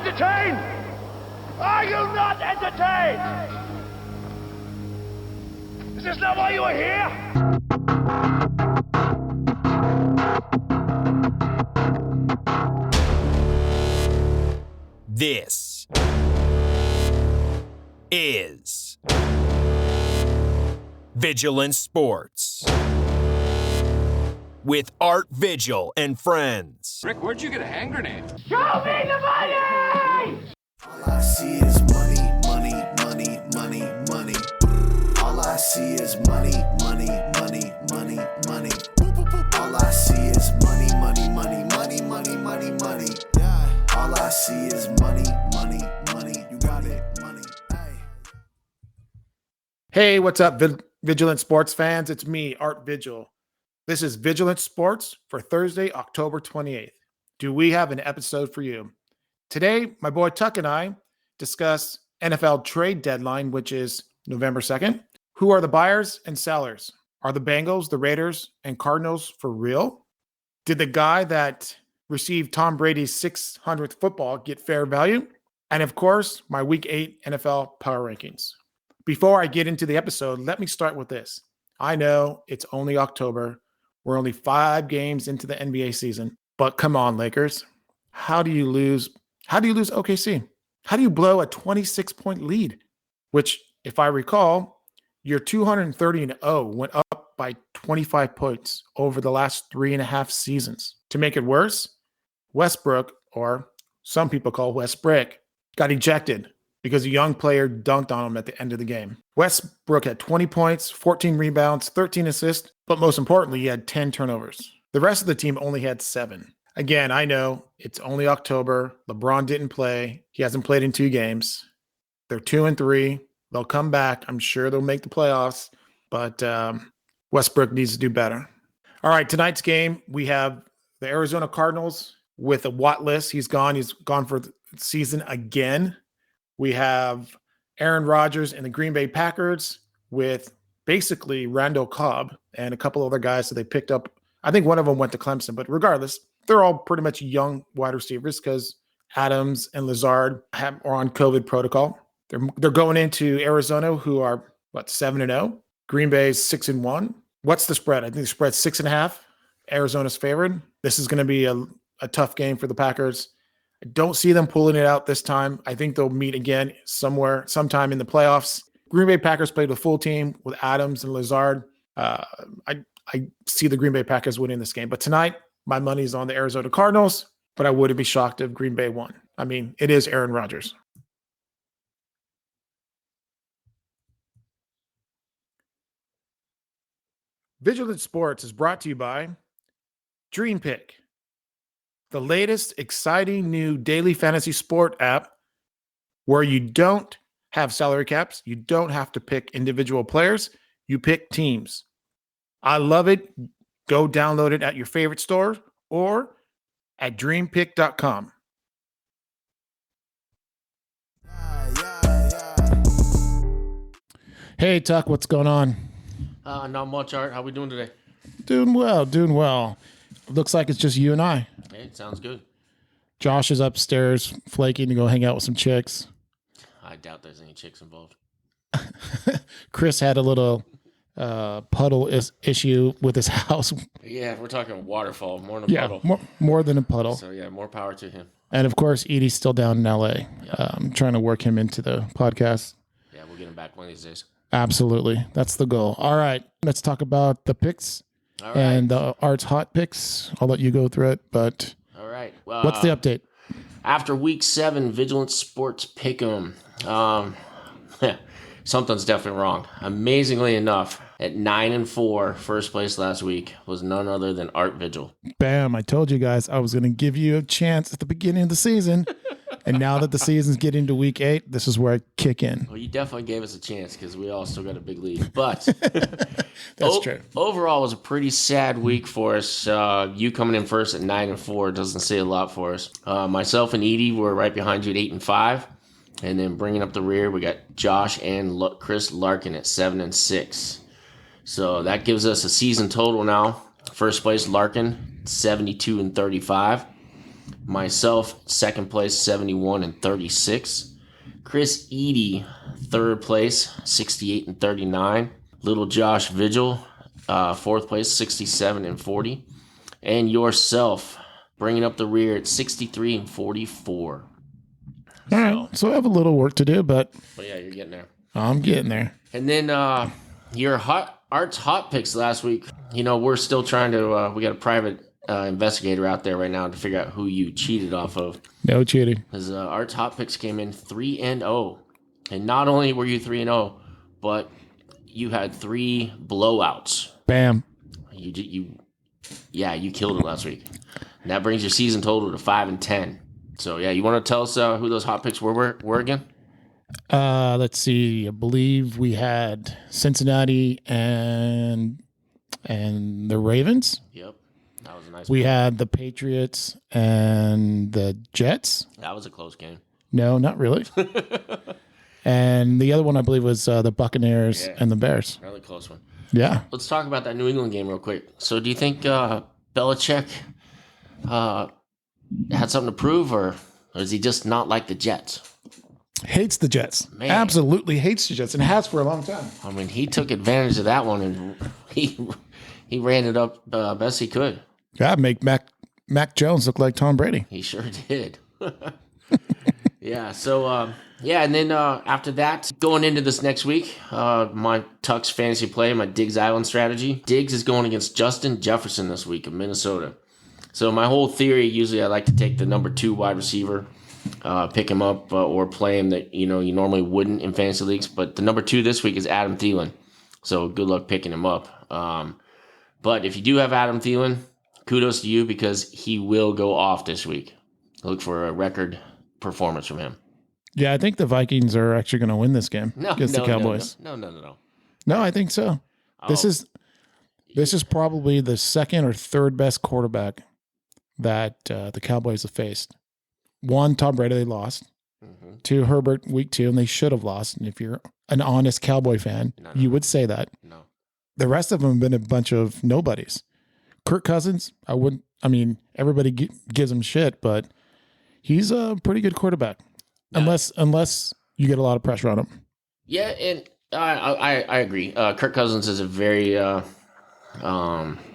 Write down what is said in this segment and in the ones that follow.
entertained? Are you not entertained? Is this not why you are here? This is Vigilant Sports with Art Vigil and friends. Rick, where'd you get a hand grenade? Show me the money! All I see is money, money, money, money, money. All I see is money, money, money, money, money. All I see is money, money, money, money, money, money, money. Yeah. All I see is money, money, money. You got it, money. Hey, what's up, Vigilant Sports fans? It's me, Art Vigil. This is Vigilant Sports for Thursday, October 28th. Do we have an episode for you? Today, my boy Tuck and I discuss NFL trade deadline, which is November 2nd. Who are the buyers and sellers? Are the Bengals, the Raiders, and Cardinals for real? Did the guy that received Tom Brady's 600th football get fair value? And of course, my Week 8 NFL power rankings. Before I get into the episode, let me start with this. I know it's only October. We're only 5 games into the NBA season. But come on, Lakers. How do you lose OKC? How do you blow a 26-point lead? Which, if I recall, your 230-0 went up by 25 points over the last 3.5 seasons. To make it worse, Westbrook, or some people call Westbrick, got ejected because a young player dunked on him at the end of the game. Westbrook had 20 points, 14 rebounds, 13 assists, but most importantly, he had 10 turnovers. The rest of the team only had 7. Again, I know it's only October. LeBron didn't play. He hasn't played in 2 games. They're 2-3. They'll come back. I'm sure they'll make the playoffs, but Westbrook needs to do better. All right, tonight's game, we have the Arizona Cardinals with a Watt list. He's gone. He's gone for the season again. We have Aaron Rodgers and the Green Bay Packers with basically Randall Cobb and a couple other guys that they picked up. I think one of them went to Clemson, but regardless, they're all pretty much young wide receivers because Adams and Lazard are on COVID protocol. They're going into Arizona, who are 7-0. Green Bay's 6-1. What's the spread? I think the spread's 6.5. Arizona's favored. This is going to be a tough game for the Packers. I don't see them pulling it out this time. I think they'll meet again sometime in the playoffs. Green Bay Packers played with full team with Adams and Lazard. I see the Green Bay Packers winning this game. But tonight, my money's on the Arizona Cardinals, but I wouldn't be shocked if Green Bay won. I mean, it is Aaron Rodgers. Vigilant Sports is brought to you by Dream Pick, the latest exciting new daily fantasy sport app where you don't have salary caps. You don't have to pick individual players. You pick teams. I love it. Go download it at your favorite store or at dreampick.com. Hey, Tuck, what's going on? Not much, Art. How we doing today? Doing well. Looks like it's just you and I. Hey, sounds good. Josh is upstairs flaking to go hang out with some chicks. I doubt there's any chicks involved. Chris had a little puddle issue with his house. Yeah, we're talking waterfall, more than a puddle. More than a puddle. So, yeah, more power to him. And, of course, Edie's still down in L.A. I'm trying to work him into the podcast. Yeah, we'll get him back one of these days. Absolutely. That's the goal. All right. Let's talk about the picks and Art's hot picks. I'll let you go through it, but all right. What's the update? After week 7, Vigilant Sports Pick'em. Something's definitely wrong. Amazingly enough, at 9-4, first place last week was none other than Art Vigil. Bam. I told you guys I was going to give you a chance at the beginning of the season. And now that the season's getting to week 8, this is where I kick in. Well, you definitely gave us a chance because we all still got a big lead. But that's true. Overall, it was a pretty sad week for us. You coming in first at 9-4 doesn't say a lot for us. Myself and Edie were right behind you at 8-5. And then bringing up the rear, we got Josh and Chris Larkin at 7-6. So that gives us a season total now. First place, Larkin, 72-35. Myself, second place, 71 and 36. Chris Eady, third place, 68 and 39. Little Josh Vigil, fourth place, 67 and 40. And yourself, bringing up the rear at 63 and 44. All right. So I have a little work to do, but yeah, you're getting there. I'm getting there. And then your Art's hot picks last week. We're still trying to. We got a private investigator out there right now to figure out who you cheated off of. No cheating. Because Art's hot picks came in 3-0, and not only were you 3-0, but you had 3 blowouts. Bam. You killed it last week. And that brings your season total to 5-10. So yeah, you want to tell us who those hot picks were again? Let's see. I believe we had Cincinnati and the Ravens. Yep, that was a nice. We had the Patriots and the Jets. That was a close game. No, not really. And the other one I believe was the Buccaneers and the Bears. Really close one. Yeah. Let's talk about that New England game real quick. So do you think Belichick had something to prove, or is he just not like the Jets? Hates the Jets. Man. Absolutely hates the Jets, and has for a long time. I mean, he took advantage of that one, and he ran it up best he could. Yeah, make Mac Jones look like Tom Brady. He sure did. Yeah, so, and then after that, going into this next week, my Tux fantasy play, my Diggs Island strategy. Diggs is going against Justin Jefferson this week of Minnesota. So my whole theory, usually I like to take the number 2 wide receiver, pick him up or play him that, you normally wouldn't in fantasy leagues. But the number 2 this week is Adam Thielen. So good luck picking him up. But if you do have Adam Thielen, kudos to you because he will go off this week. Look for a record performance from him. Yeah, I think the Vikings are actually going to win this game against the Cowboys. No. No, I think so. Oh. This is probably the second or third best quarterback that the Cowboys have faced. 1, Tom Brady, they lost. Mm-hmm. 2, Herbert, week 2, and they should have lost. And if you're an honest Cowboy fan, you would say that. No. The rest of them have been a bunch of nobodies. Kirk Cousins, everybody gives him shit, but he's a pretty good quarterback. Unless you get a lot of pressure on him. Yeah, and I agree. Kirk Cousins is a very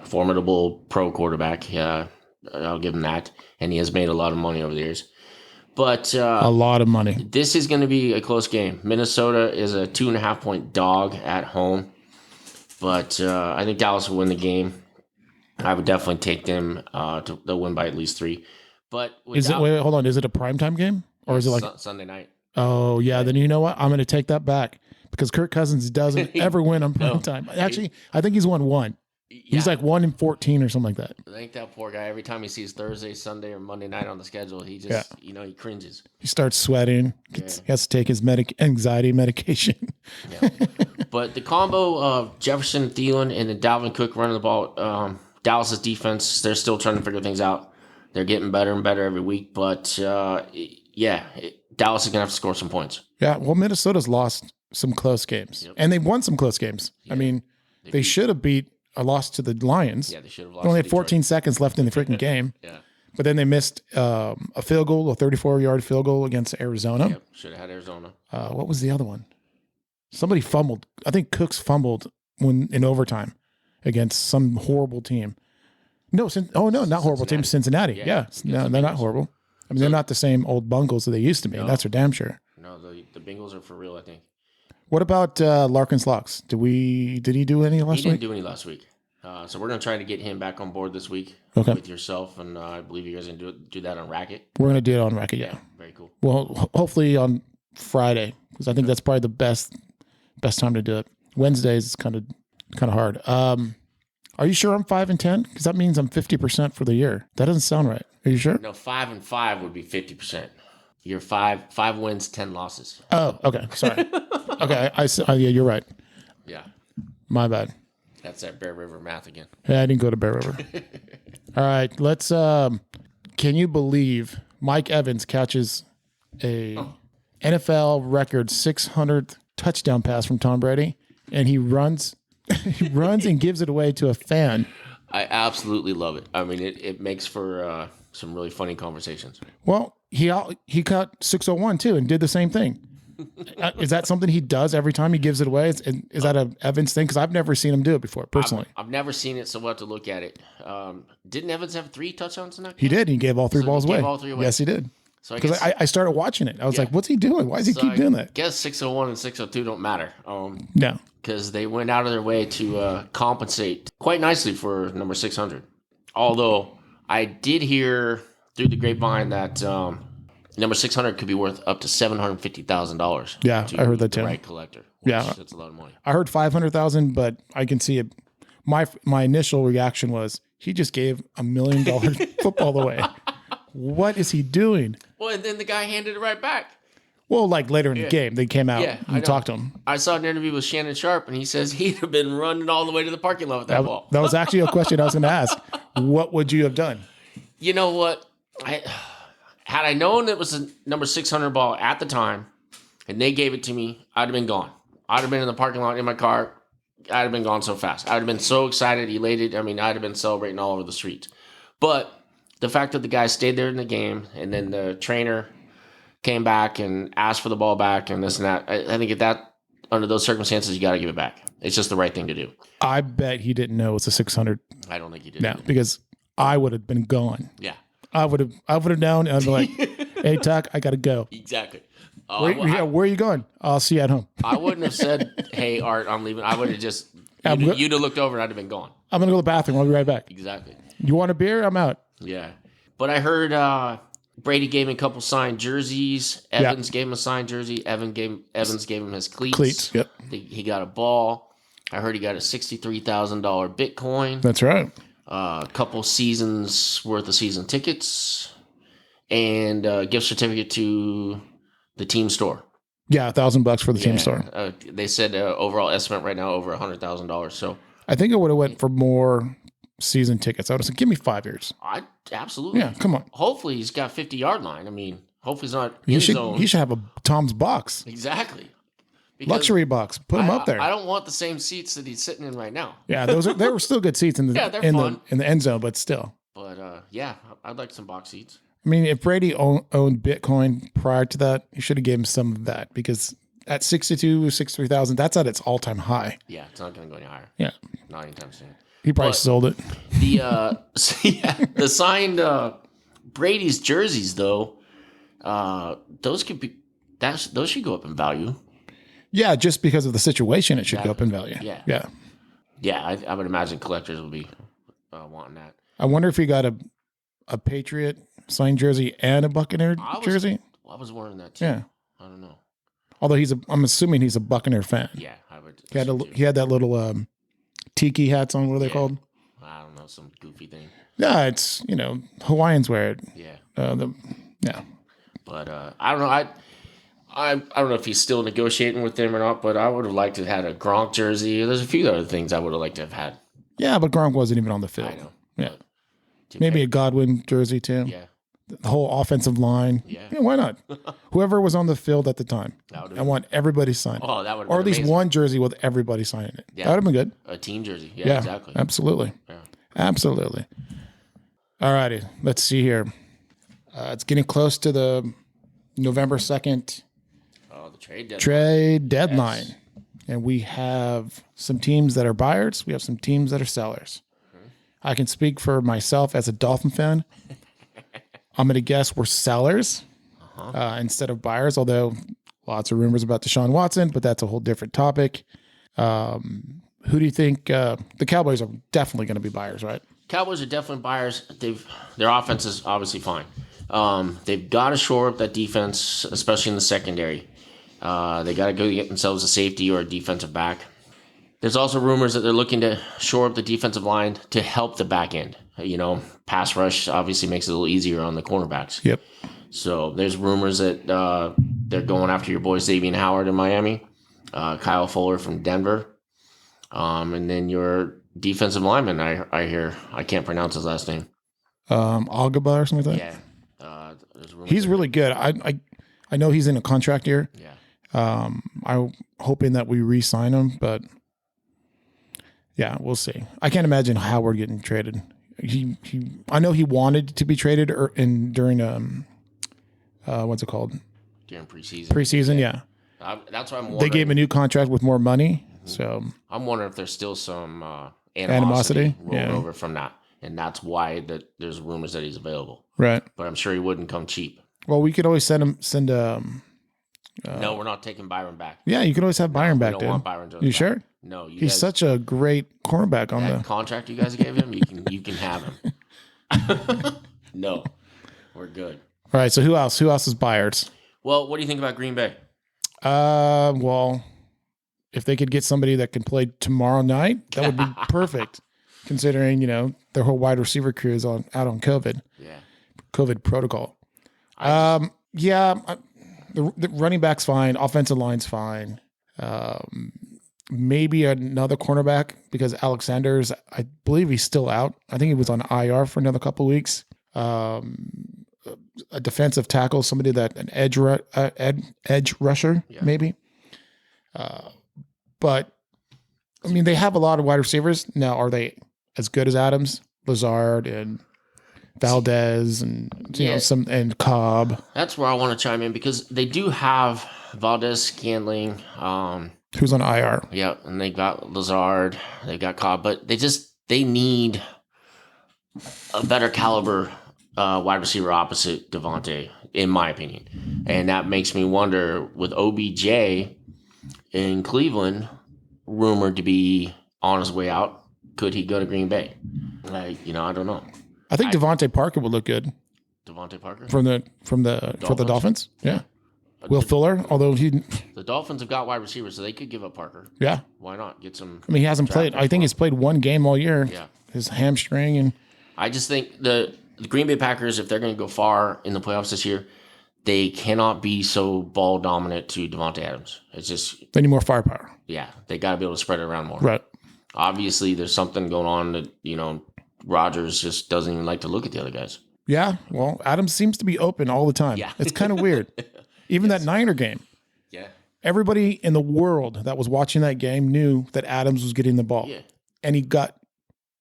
formidable pro quarterback. I'll give him that. And he has made a lot of money over the years. But a lot of money. This is going to be a close game. Minnesota is a 2.5-point dog at home. But I think Dallas will win the game. I would definitely take them to win by at least 3. But hold on. Is it a primetime game? Or is it like Sunday night? Oh, yeah. Then you know what? I'm going to take that back because Kirk Cousins doesn't ever win on primetime. Actually, I think he's won 1. Yeah. He's like 1-14 or something like that. I think that poor guy, every time he sees Thursday, Sunday, or Monday night on the schedule, he just, he cringes. He starts sweating. He has to take his anxiety medication. Yeah. But the combo of Jefferson, Thielen, and then Dalvin Cook running the ball, Dallas's defense, they're still trying to figure things out. They're getting better and better every week. But, Dallas is going to have to score some points. Yeah, well, Minnesota's lost some close games. Yep. And they've won some close games. Yeah. I mean, they should have beat a loss to the Lions. Yeah, they should have lost. They only had 14 seconds left in the freaking game. Yeah. But then they missed a field goal, a 34-yard field goal against Arizona. Yep, should have had Arizona. What was the other one? Somebody fumbled. I think Cooks fumbled in overtime against some horrible team. No, not horrible team. Cincinnati. Yeah. No, they're not horrible. I mean, they're not the same old bungles that they used to be. No. That's for damn sure. No, the Bengals are for real, I think. What about Larkin's Locks? Did he do any last week? He didn't do any last week. So we're going to try to get him back on board this week with yourself, and I believe you guys are going to do that on Racket. We're going to do it on Racket, yeah. Very cool. Well, hopefully on Friday, because I think that's probably the best time to do it. Wednesdays is kind of hard. Are you sure I'm 5-10? Because that means I'm 50% for the year. That doesn't sound right. Are you sure? No, 5-5 would be 50%. You're 5 wins, 10 losses. Oh, okay. Sorry. Okay, yeah, you're right. Yeah. My bad. That's that Bear River math again. Yeah, I didn't go to Bear River. All right, let's. Can you believe Mike Evans catches a NFL record 600th touchdown pass from Tom Brady, and he runs and gives it away to a fan? I absolutely love it. I mean, it makes for some really funny conversations. Well, he caught 601 too and did the same thing. Is that something he does every time he gives it away? Is that a Evans thing? Because I've never seen him do it before, personally. I've never seen it, so we'll have to look at it. Didn't Evans have 3 touchdowns in that game? He did. He gave all 3 So balls he gave away. all 3 away. Yes, he did. So Because I started watching it. I was Yeah. like, what's he doing? Why does he keep doing that? I guess 601 and 602 don't matter. No. Because they went out of their way to compensate quite nicely for number 600. Although I did hear through the grapevine that number 600 could be worth up to $750,000. Yeah, I heard that the too. right collector. Which, Yeah. that's a lot of money. I heard 500,000, but I can see it. My initial reaction was he just gave $1 million football away. What is he doing? Well, and then the guy handed it right back. Well, like later in the game, they came out Yeah, I know. and talked to him. I saw an interview with Shannon Sharp, and he says he'd have been running all the way to the parking lot with that ball. That was actually a question I was going to ask. What would you have done? You know what? Had I known it was a number 600 ball at the time, and they gave it to me, I'd have been gone. I'd have been in the parking lot in my car. I'd have been gone so fast. I'd have been so excited, elated. I mean, I'd have been celebrating all over the streets. But the fact that the guy stayed there in the game, and then the trainer came back and asked for the ball back and this and that, I think under those circumstances, you got to give it back. It's just the right thing to do. I bet he didn't know it was a 600. I don't think he did. No, because I would have been gone. Yeah, I would have known. And I'd be like, "Hey, Tuck, I got to go. exactly. Where are you going? I'll see you at home. I wouldn't have said, "Hey, Art, I'm leaving." I would have just you'd have looked over and I'd have been gone. I'm gonna go to the bathroom. I'll be right back. Exactly. You want a beer? I'm out. Yeah, but I heard Brady gave him a couple signed jerseys. Evans gave him a signed jersey. Evans gave him his cleats. Cleats. Yep, He got a ball. I heard he got a $63,000 Bitcoin. that's right. A couple seasons worth of season tickets, and a gift certificate to the team store. Yeah, $1,000 for the team store. They said overall estimate right now over $100,000. So I think I would have went for more season tickets. I would have said, "Give me 5 years." I absolutely. Yeah, come on. Hopefully he's got 50-yard line. I mean, hopefully he's not He in should zone. he should have a Tom's box, Exactly. Because luxury box. Put him up there. I don't want the same seats that he's sitting in right now. Yeah, they were still good seats in the Yeah, they're in fun. the end zone, but still. But yeah, I'd like some box seats. I mean, if Brady owned Bitcoin prior to that, you should have gave him some of that because at 63,000, that's at its all-time high. Yeah, it's not going to go any higher. Yeah, Not anytime soon. he probably But- sold it. The signed Brady's jerseys though, those should go up in value. Yeah, just because of the situation, it should go up in value. Yeah. yeah. Yeah, I would imagine collectors will be wanting that. I wonder if he got a Patriot signed jersey and a Buccaneer jersey. I was wondering that too. Yeah, I don't know. although I'm assuming he's a Buccaneer fan. Yeah, I would. He had that little tiki hats on. What are they called? I don't know, some goofy thing. Yeah, it's Hawaiians wear it. Yeah, Yeah. but I don't know. I don't know if he's still negotiating with them or not, but I would have liked to have had a Gronk jersey. There's a few other things I would have liked to have had. Yeah, but Gronk wasn't even on the field. I know. Yeah. but Maybe a Godwin jersey too. Yeah. The whole offensive line. Yeah. Why not? Whoever was on the field at the time. That would've I want everybody signed. Oh, that would. Or at least one jersey with everybody signing it. Yeah. That would have been good. A team jersey. Yeah, exactly. Absolutely. Yeah. Absolutely. All righty. Let's see here. It's getting close to the November 2nd Oh, the trade deadline. trade deadline. Yes. And we have some teams that are buyers. We have some teams that are sellers. I can speak for myself as a Dolphin fan. I'm going to guess we're sellers instead of buyers, although lots of rumors about Deshaun Watson, but that's a whole different topic. Who do you think? The Cowboys are definitely going to be buyers, right? Cowboys are definitely buyers. Their offense is obviously fine. They've got to shore up that defense, especially in the secondary. They got to go get themselves a safety or a defensive back. There's also rumors that they're looking to shore up the defensive line to help the back end. Pass rush obviously makes it a little easier on the cornerbacks. Yep. So there's rumors that they're going after your boy Xavier Howard in Miami, Kyle Fuller from Denver, and then your defensive lineman. I hear, I can't pronounce his last name. Algaba or something like that. Yeah, there's rumors He's really good. I know he's in a contract year. Yeah. I'm hoping that we re-sign him, but yeah, we'll see. I can't imagine Howard getting traded. I know he wanted to be traded during what's it called? During preseason. Preseason, yeah. That's why I'm wondering. They gave him a new contract with more money, so I'm wondering if there's still some Animosity? rolling Yeah. over from that, and that's why there's rumors that he's available. right. But I'm sure he wouldn't come cheap. Well, we could always send. No, we're not taking Byron back. Yeah, you could always have Byron We back, don't dude. want Byron Jones You back. sure? No, you He's guys, such a great cornerback on that the. contract you guys gave him. You can have him. No, we're good. All right. So who else? Who else is Byards? Well, what do you think about Green Bay? Well, if they could get somebody that can play tomorrow night, that would be perfect. Considering their whole wide receiver crew is out on COVID protocol. The running back's fine. Offensive line's fine. Maybe another cornerback because Alexander's, I believe he's still out. I think he was on IR for another couple of weeks. A defensive tackle, somebody that an edge rusher, maybe. But I mean, they have a lot of wide receivers. Now, are they as good as Adams, Lazard, and Valdez, and and Cobb? That's where I want to chime in because they do have Valdez, Scantling, Who's on IR? yeah, and they got Lazard, they got Cobb, but they need a better caliber wide receiver opposite Devontae, in my opinion, and that makes me wonder with OBJ in Cleveland, rumored to be on his way out, could he go to Green Bay? I don't know. I think Devontae Parker would look good Devontae Parker for the Dolphins. Yeah. Will Fuller, although The Dolphins have got wide receivers, so they could give up Parker. yeah. Why not get some? I mean, he hasn't played. I think he's played one game all year. Yeah. His hamstring and I just think the Green Bay Packers, if they're going to go far in the playoffs this year, they cannot be so ball dominant to Devontae Adams. It's just, they need more firepower. yeah, they got to be able to spread it around more. Right. Obviously, there's something going on that, Rodgers just doesn't even like to look at the other guys. Yeah. Well, Adams seems to be open all the time. Yeah. It's kind of weird. Even that Niner game. Yeah. Everybody in the world that was watching that game knew that Adams was getting the ball. Yeah. And he got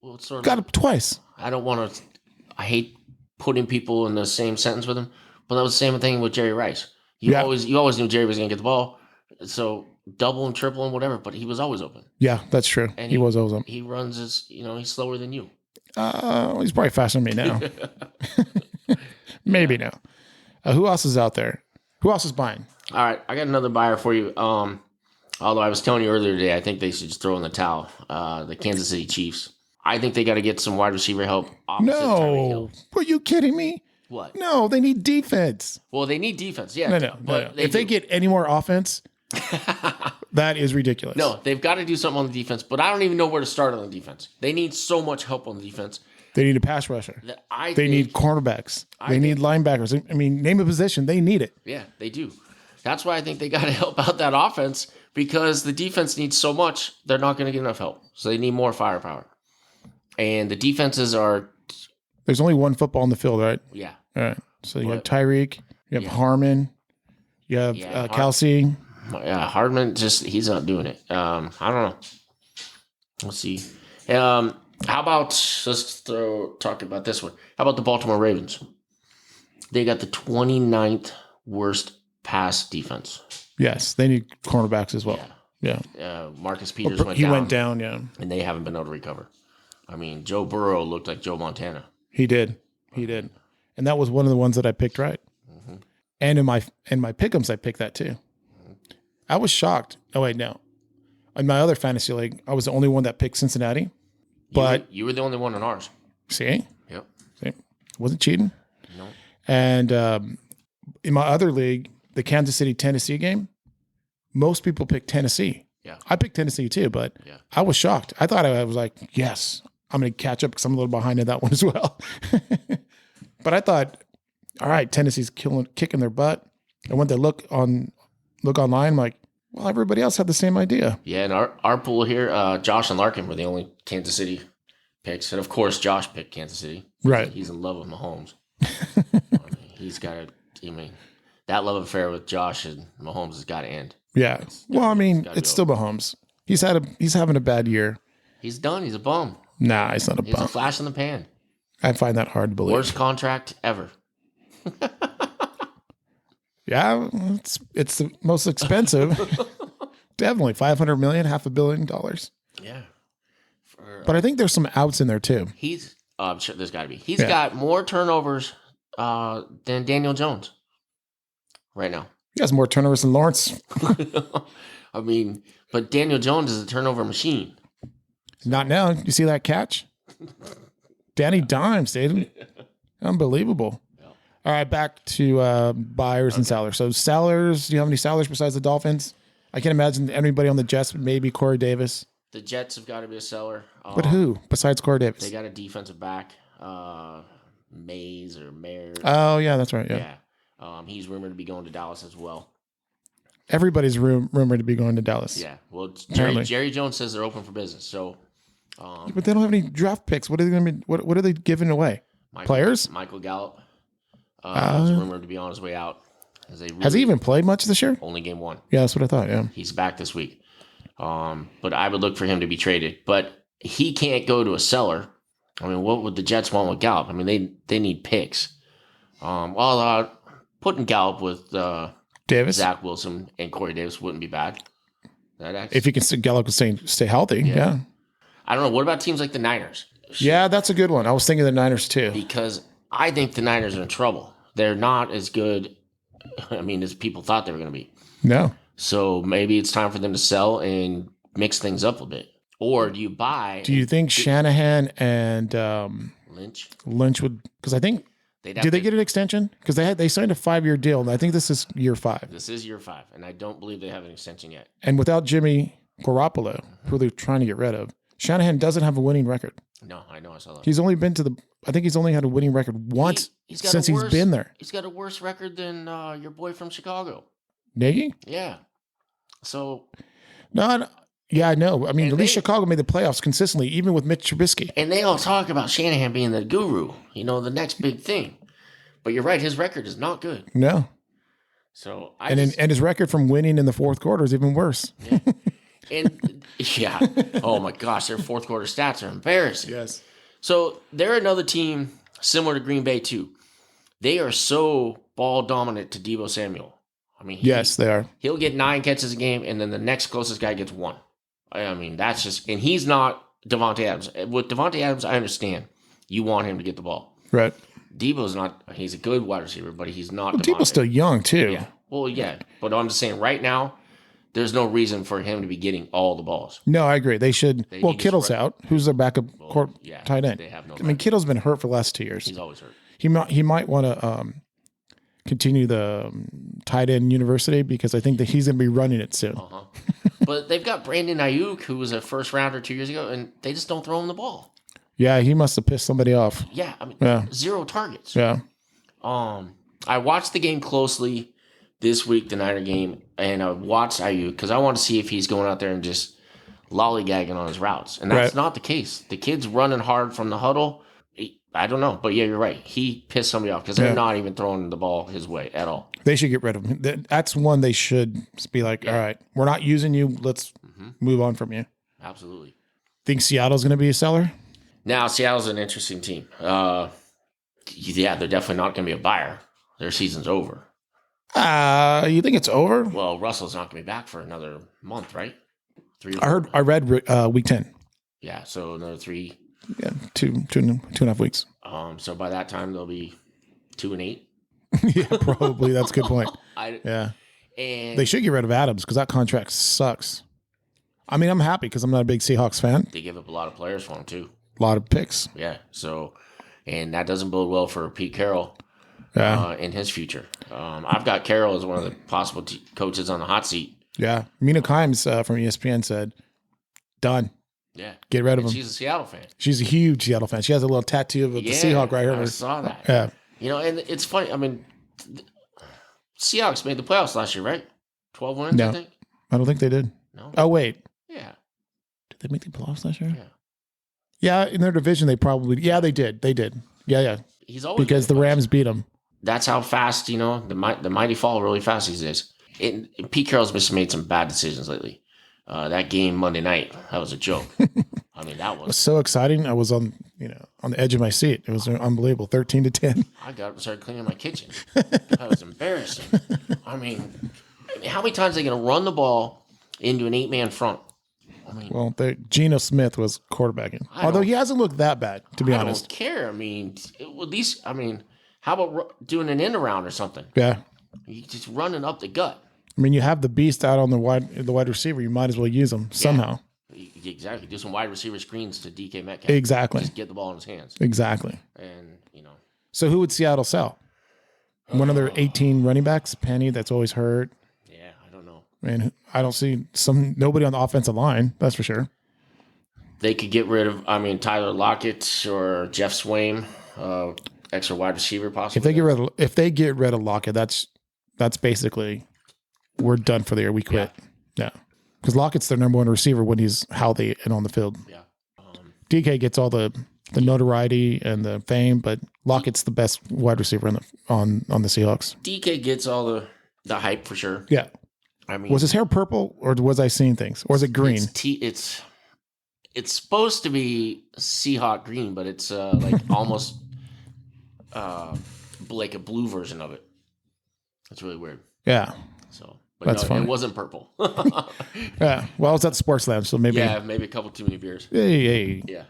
Well, it's sort of, it twice. I hate putting people in the same sentence with him, but that was the same thing with Jerry Rice. You always knew Jerry was going to get the ball. So double and triple and whatever, but he was always open. Yeah, that's true. And he was always open. He runs he's slower than you. He's probably faster than me now. Maybe now. Who else is out there? Who else is buying? All right, I got another buyer for you. Although I was telling you earlier today, I think they should just throw in the towel. The Kansas City Chiefs. I think they got to get some wide receiver help. Opposite Tyreek Hill. Are you kidding me? What? No, they need defense. Well, they need defense. Yeah. No. But If they get any more offense, that is ridiculous. No, they've got to do something on the defense, but I don't even know where to start on the defense. They need so much help on the defense. They need a pass rusher. That They need cornerbacks. They need linebackers. I mean, name a position. They need it. Yeah, they do. That's why I think they got to help out that offense because the defense needs so much, they're not going to get enough help. So they need more firepower. And the defenses are, There's only one football on the field, right? yeah. All right. So you have What? Tyreek, you have Harmon, you have Kelsey. Yeah, Hardman he's not doing it. I don't know. Let's see. How about talk about this one? How about the Baltimore Ravens? They got the 29th worst pass defense. Yes, they need cornerbacks as well. Yeah. Marcus Peters He went down, yeah. and they haven't been able to recover. I mean, Joe Burrow looked like Joe Montana. He did. And that was one of the ones that I picked right. Mm-hmm. And in my pick'ems, I picked that too. I was shocked. Oh wait, no. In my other fantasy league, I was the only one that picked Cincinnati. But you were the only one in ours. see, Yep. wasn't cheating. No. And in my other league, the Kansas City Tennessee game, most people picked Tennessee. Yeah. I picked Tennessee too, but Yeah. I was shocked. I thought I was like, yes, I'm going to catch up because I'm a little behind in that one as well. But I thought, all right, Tennessee's kicking their butt. And when they look online, I'm like, well, everybody else had the same idea. Yeah, and our pool here, Josh and Larkin were the only Kansas City picks. And of course, Josh picked Kansas City. Right. He's in love with Mahomes. He's got to, that love affair with Josh and Mahomes has got to end. Yeah. Well, I mean, gotta it's go. still Mahomes. He's having a bad year. He's done. He's a bum. Nah, it's not a He's a bum. flash in the pan. I find that hard to believe. Worst contract ever. Yeah, it's the most expensive. Definitely $500 million, $500 million. Yeah. But I think there's some outs in there too. I'm sure there's got to be. He's got more turnovers than Daniel Jones right now. He has more turnovers than Lawrence. I mean, but Daniel Jones is a turnover machine. Not now. You see that catch? Danny Dimes, dude. Unbelievable. All right, back to buyers and sellers. So sellers, do you have any sellers besides the Dolphins? I can imagine anybody on the Jets, maybe Corey Davis. The Jets have got to be a seller. But who besides Corey Davis? They got a defensive back, Mays or Mayer. Oh, yeah, that's right. Yeah. He's rumored to be going to Dallas as well. Everybody's rumored to be going to Dallas. Yeah. Well, Apparently. Jerry Jones says they're open for business. So, But they don't have any draft picks. What are they going to be? What are they giving away? Players? Michael Gallup is rumored to be on his way out. Has he even played much this year? Only game one. Yeah, that's what I thought. Yeah. He's back this week. But I would look for him to be traded. But he can't go to a seller. I mean, what would the Jets want with Gallup? I mean, they need picks. Putting Gallup with Davis. Zach Wilson and Corey Davis wouldn't be bad. If he can, Gallup can stay healthy. Yeah. I don't know. What about teams like the Niners? Yeah, that's a good one. I was thinking the Niners too. Because I think the Niners are in trouble. They're not as good, as people thought they were going to be. No. So maybe it's time for them to sell and mix things up a bit. Or do you buy? Do you think Shanahan and Lynch would? Because I think did they get an extension? Because they signed a 5-year deal, and I think this is year 5. This is year 5, and I don't believe they have an extension yet. And without Jimmy Garoppolo, who they're trying to get rid of, Shanahan doesn't have a winning record. No, I know. I saw that. He's only been to I think he's only had a winning record once since he's been there. He's got a worse record than your boy from Chicago. Nagy? Yeah. So. No, yeah, I know. I mean, at least Chicago made the playoffs consistently, even with Mitch Trubisky. And they all talk about Shanahan being the guru, the next big thing. But you're right, his record is not good. No. So and his record from winning in the fourth quarter is even worse. Yeah. And yeah. Oh my gosh, their fourth quarter stats are embarrassing. Yes. So they're another team similar to Green Bay too. They are so ball dominant to Deebo Samuel. I mean, yes, they are. He'll get 9 catches a game, and then the next closest guy gets 1. I mean, that's just, and he's not Devontae Adams. With Devontae Adams, I understand you want him to get the ball. Right. Deebo's not. He's a good wide receiver, but he's not. Well, Deebo's still young too. Yeah. Well, yeah, but I'm just saying right now, there's no reason for him to be getting all the balls. No, I agree. They should. Well, Kittle's out. Who's their backup tight end? They have no. I mean, Kittle's been hurt for the last 2 years. He's always hurt. He might want to continue the tight end university because I think that he's going to be running it soon. But they've got Brandon Ayuk, who was a first rounder 2 years ago, and they just don't throw him the ball. Yeah, he must have pissed somebody off. Yeah, I mean, 0 targets. Yeah. I watched the game closely this week, the Niner game, and I watched Ayuk because I want to see if he's going out there and just lollygagging on his routes, and that's not the case. The kid's running hard from the huddle. I don't know, but yeah, you're right. He pissed somebody off because they're not even throwing the ball his way at all. They should get rid of him. That's one they should be like, all right, we're not using you. Let's move on from you. Absolutely. Think Seattle's going to be a seller? Now, Seattle's an interesting team. Yeah, they're definitely not going to be a buyer. Their season's over. You think it's over? Well, Russell's not going to be back for another month, right? 3 or 4. I read week 10. Yeah, so another 3. Yeah, two and a half weeks. So by that time they'll be 2-8. Yeah, probably. That's a good point. Yeah, and they should get rid of Adams because that contract sucks. I mean, I'm happy because I'm not a big Seahawks fan. They give up a lot of players for him too. A lot of picks. Yeah. So, and that doesn't bode well for Pete Carroll. In his future. I've got Carroll as one of the possible coaches on the hot seat. Yeah, Mina Kimes from ESPN said, "Done." Yeah. Get rid of him. She's a Seattle fan. She's a huge Seattle fan. She has a little tattoo of the Seahawk right here. I saw that. Yeah. And it's funny. I mean, Seahawks made the playoffs last year, right? 12 wins, no, I think. I don't think they did. No. Oh, wait. Yeah. Did they make the playoffs last year? Yeah. Yeah, in their division, they probably. Yeah, they did. They did. Yeah. He's always because the Rams beat them. That's how fast, the mighty fall really fast these days. Pete Carroll's just made some bad decisions lately. That game Monday night, that was a joke. I mean, that It was was. so exciting. I was on the edge of my seat. It was unbelievable. 13-10. I got started cleaning my kitchen. That was embarrassing. I mean, how many times are they going to run the ball into an 8-man front? I mean, Well, Geno Smith was quarterbacking. I Although don't- he hasn't looked that bad, to be I honest. don't care. I mean, at least, how about doing an end around or something? Yeah. You just running up the gut. I mean, you have the beast out on the wide receiver. You might as well use him somehow. Exactly. Do some wide receiver screens to DK Metcalf. Exactly. Just get the ball in his hands. Exactly. And, So who would Seattle sell? One of their 18 running backs, Penny, that's always hurt. yeah, I don't know. Man, I don't see nobody on the offensive line. That's for sure. They could get rid of, Tyler Lockett or Jeff Swaim, extra wide receiver possibly. If they get rid of Lockett, that's basically we're done for the year. We quit. Yeah. Because Lockett's their number one receiver when he's healthy and on the field. Yeah. DK gets all the notoriety and the fame, but Lockett's the best wide receiver on the Seahawks. DK gets all the hype for sure. Yeah. I mean, Was his hair purple or was I seeing things? Or is it green? It's supposed to be Seahawk green, but it's like almost like a blue version of it. That's really weird. Yeah. So, but That's no, funny. it wasn't purple. Yeah. Well, it's at the Sports Lounge, so maybe. Yeah, maybe a couple too many beers. Hey. Yeah.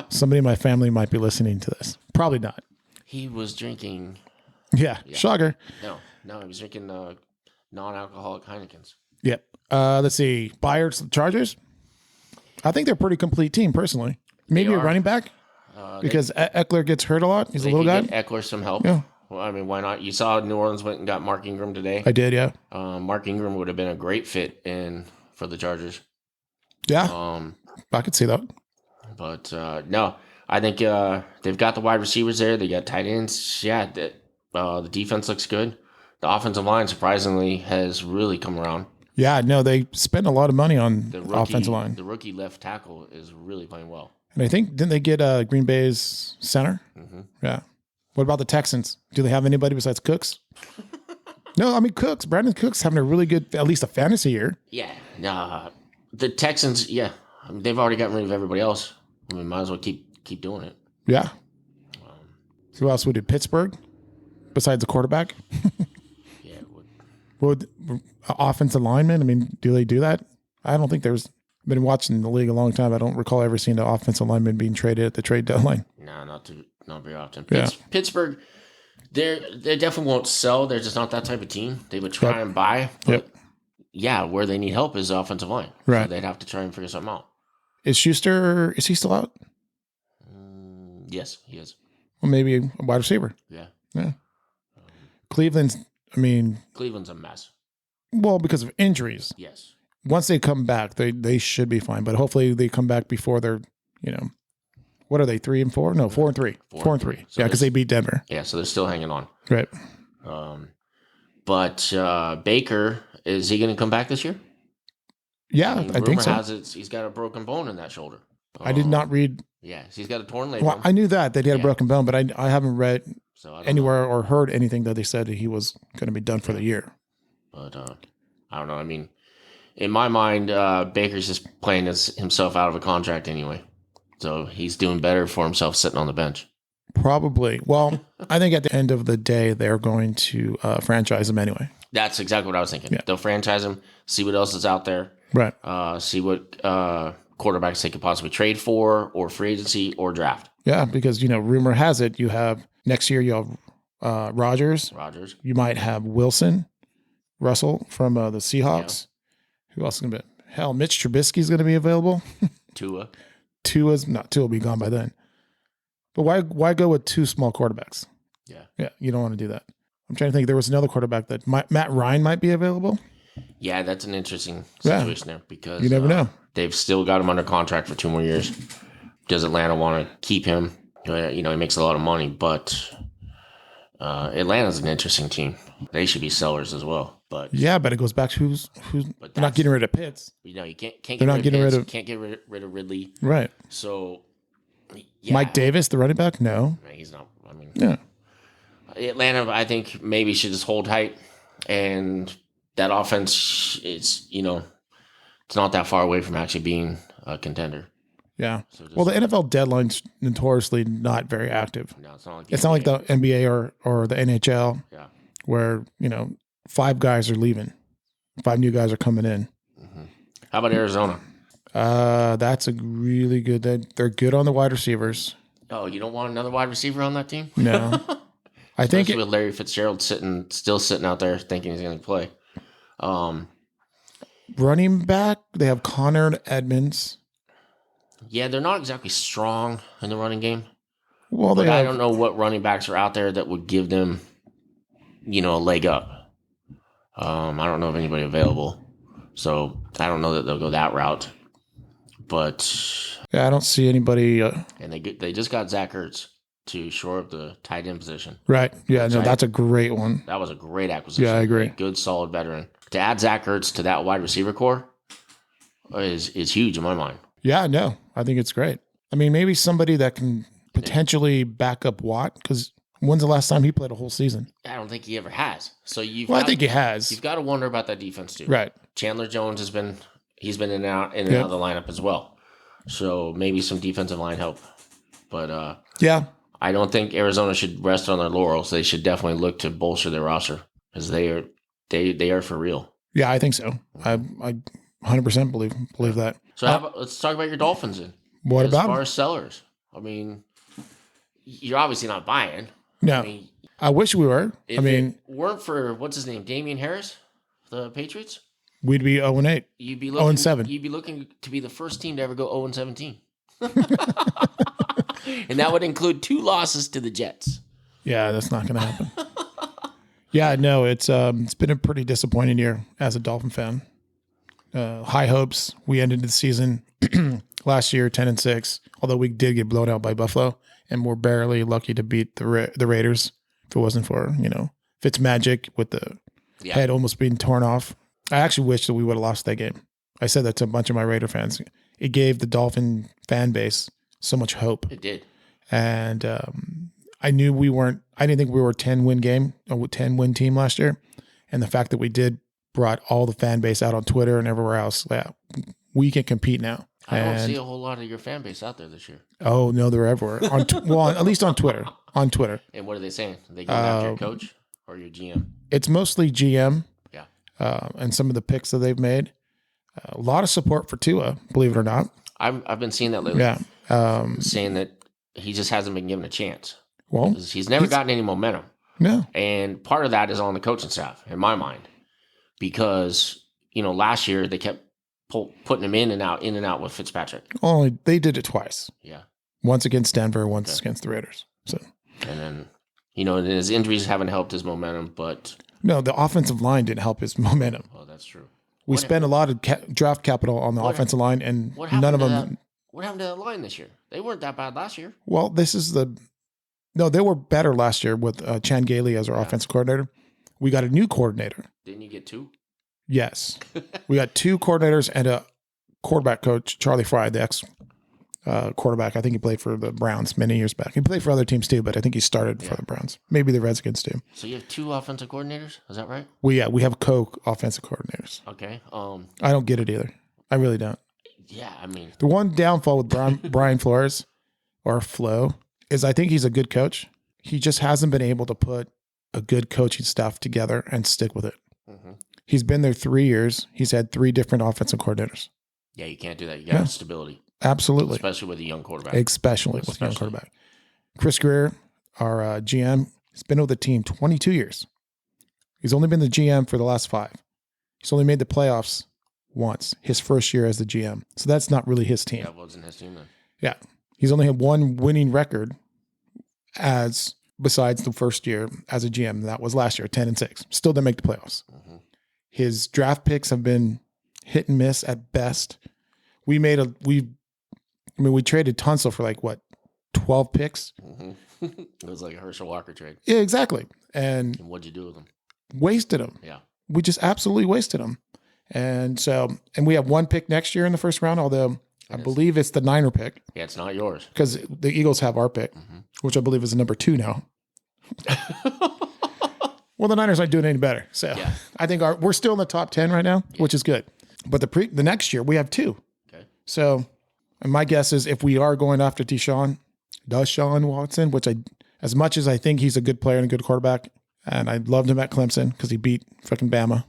Somebody in my family might be listening to this. Probably not. He was drinking. Yeah. Shocker. No, he was drinking non-alcoholic Heinekens. Yep. Let's see. Bayards, Chargers. I think they're a pretty complete team, personally. Maybe a are. running back because Eckler gets hurt a lot. He's a little guy. Get Eckler some help. Yeah. Well, I mean, why not? You saw New Orleans went and got Mark Ingram today. I did, yeah. Mark Ingram would have been a great fit for the Chargers. Yeah. I could see that. But no, I think they've got the wide receivers there. They got tight ends. Yeah, the defense looks good. The offensive line, surprisingly, has really come around. Yeah, no, they spend a lot of money on The offensive line. The rookie left tackle is really playing well. And I think, didn't they get Green Bay's center? Mm-hmm. Yeah. What about the Texans? Do they have anybody besides Cooks? No, I mean, Brandon Cooks having a really good, at least a fantasy year. Yeah. The Texans, yeah, they've already gotten rid of everybody else. I mean, might as well keep doing it. Yeah. Who else would do? Pittsburgh? Besides the quarterback? Yeah, it would. Would offensive linemen? I mean, do they do that? I don't think there's. Been watching the league a long time. I don't recall ever seeing an offensive lineman being traded at the trade deadline. No, not very often. Yeah. Pittsburgh, they definitely won't sell. They're just not that type of team. They would try and buy. But yeah, where they need help is the offensive line. Right. So they'd have to try and figure something out. Is Schuster? Is he still out? Yes, he is. Well, maybe a wide receiver. Yeah. Yeah. Cleveland's. I mean, Cleveland's a mess. well, because of injuries. Yes. Once they come back, they should be fine. But hopefully they come back before they're, what are they, 3-4? No, 4-3. 4-3. So Yeah, because they beat Denver. Yeah, so they're still hanging on. Right. But Baker, is he going to come back this year? Yeah, I think so. Rumor has it he's got a broken bone in that shoulder. I did not read. Yeah, he's got a torn labrum. Well, I knew that he had a broken bone, but I haven't read so I don't anywhere or heard anything that they said he was going to be done for the year. But I don't know. I mean, in my mind, Baker's just playing himself out of a contract anyway. So he's doing better for himself sitting on the bench. Probably. Well, I think at the end of the day, they're going to franchise him anyway. That's exactly what I was thinking. Yeah. They'll franchise him, see what else is out there, Right. see what quarterbacks they could possibly trade for, or free agency, or draft. Yeah, because, rumor has it you have next year you have Rodgers. You might have Russell from the Seahawks. Who else is going to be? Hell, Mitch Trubisky's going to be available. Tua will be gone by then. But why go with two small quarterbacks? Yeah, you don't want to do that. I'm trying to think. There was another quarterback that Matt Ryan might be available. Yeah, that's an interesting situation there because you never know. They've still got him under contract for 2 more years. Does Atlanta want to keep him? He makes a lot of money, but Atlanta's an interesting team. They should be sellers as well. But yeah, but it goes back to who's But they're not getting rid of Pitts. you can't get They're not getting rid of- can't get rid of Ridley. Right. So yeah, Mike Davis, the running back? No. he's not. I mean, Yeah. Atlanta, I think maybe should just hold tight, and that offense is it's not that far away from actually being a contender. Yeah. So just, Well, the NFL deadline's notoriously not very active. no, it's It's not like the NBA or the NHL Yeah. where, 5 guys are leaving. 5 new guys are coming in. How about Arizona? That's a really good. They're good on the wide receivers. Oh, you don't want another wide receiver on that team? No. I think Especially with Larry Fitzgerald still sitting out there thinking he's going to play. running back, they have Connor Edmonds. Yeah, they're not exactly strong in the running game. Well, they But I have, don't know what running backs are out there that would give them, a leg up. I don't know of anybody available. So I don't know that they'll go that route. But I don't see anybody. and they just got Zach Ertz to shore up the tight end position. Right. Yeah, no, Right. that's a great one. That was a great acquisition. Yeah, I agree. A good, solid veteran. To add Zach Ertz to that wide receiver core is huge in my mind. Yeah, no, I think it's great. I mean, maybe somebody that can potentially back up Watt, because when's the last time he played a whole season? I don't think he ever has. So I think he has. You've got to wonder about that defense too. Right. Chandler Jones has been in and out of the lineup as well. So maybe some defensive line help. But Yeah. I don't think Arizona should rest on their laurels. They should definitely look to bolster their roster because they are for real. Yeah, I think so. I 100% believe that. So let's talk about your Dolphins then. What As about far him? as sellers, I mean, you're obviously not buying. No, I mean, I wish we were. if I mean, it weren't for what's his name, Damian Harris, the Patriots, we'd be 0-8. you'd be 0-7. You'd be looking to be the first team to ever go 0-17, and that would include 2 losses to the Jets. Yeah, that's not going to happen. Yeah, no, it's been a pretty disappointing year as a Dolphin fan. High hopes. We ended the season last year 10-6, although we did get blown out by Buffalo, and we're barely lucky to beat the Raiders. If it wasn't for Fitzmagic with the head almost being torn off. I actually wish that we would have lost that game. I said that to a bunch of my Raider fans. It gave the Dolphin fan base so much hope. It did. And I didn't think we were a 10-win team last year. And the fact that we did brought all the fan base out on Twitter and everywhere else. Yeah, we can compete now. I don't see a whole lot of your fan base out there this year. Oh, no, they're everywhere. At least on Twitter. On Twitter. And what are they saying? Are they going after your coach or your GM? It's mostly GM. Yeah. And some of the picks that they've made. A lot of support for Tua, believe it or not. I've been seeing that lately. Yeah. Saying that he just hasn't been given a chance. Well, He's never gotten any momentum. no. And part of that is on the coaching staff, in my mind. Because, last year they kept putting him in and out with Fitzpatrick. Only they did it twice. Yeah. Once against Denver, once against the Raiders. So And then, and his injuries haven't helped his momentum, but, no, the offensive line didn't help his momentum. well, that's true. We spent a lot of draft capital on the offensive line, and What happened none of to them. that? What happened to that line this year? They weren't that bad last year. Well, they were better last year with Chan Gailey as our offensive coordinator. We got a new coordinator. Didn't you get 2? Yes, we got 2 coordinators and a quarterback coach, Charlie Fry, the ex quarterback. I think he played for the Browns many years back. He played for other teams too, but I think he started for the Browns. Maybe the Redskins too. So you have 2 offensive coordinators? Is that right? We have co-offensive coordinators. Okay. I don't get it either. I really don't. Yeah, I mean, The one downfall with Brian Flores or Flo is I think he's a good coach. He just hasn't been able to put a good coaching staff together and stick with it. mhm. He's been there 3 years. He's had 3 different offensive coordinators. Yeah, you can't do that. You got stability, Absolutely. especially with a young quarterback. Especially with a young Especially. quarterback. Chris Greer, our GM, has been with the team 22 years. He's only been the GM for the last 5. He's only made the playoffs once, his first year as the GM. So that's not really his team. That wasn't his team then. Yeah. He's only had 1 winning record besides the first year as a GM. And that was last year, 10-6. Still didn't make the playoffs. Mhm. His draft picks have been hit and miss at best. We traded Tunsil for 12 picks. Mhm. It was like a Herschel Walker trade. Yeah, exactly. And And what'd you do with him? wasted him. Yeah. We just absolutely wasted him. And we have 1 pick next year in the first round, although I believe it's the Niner pick Yeah, it's not yours. because the Eagles have our pick, which I believe is number 2 now. Well, the Niners aren't doing any better. So Yeah. I think we're still in the top 10 right now, which is good. But the next year we have 2. Okay. So, And my guess is if we are going after Deshaun Watson, which as much as I think he's a good player and a good quarterback, and I loved him at Clemson because he beat fucking Bama,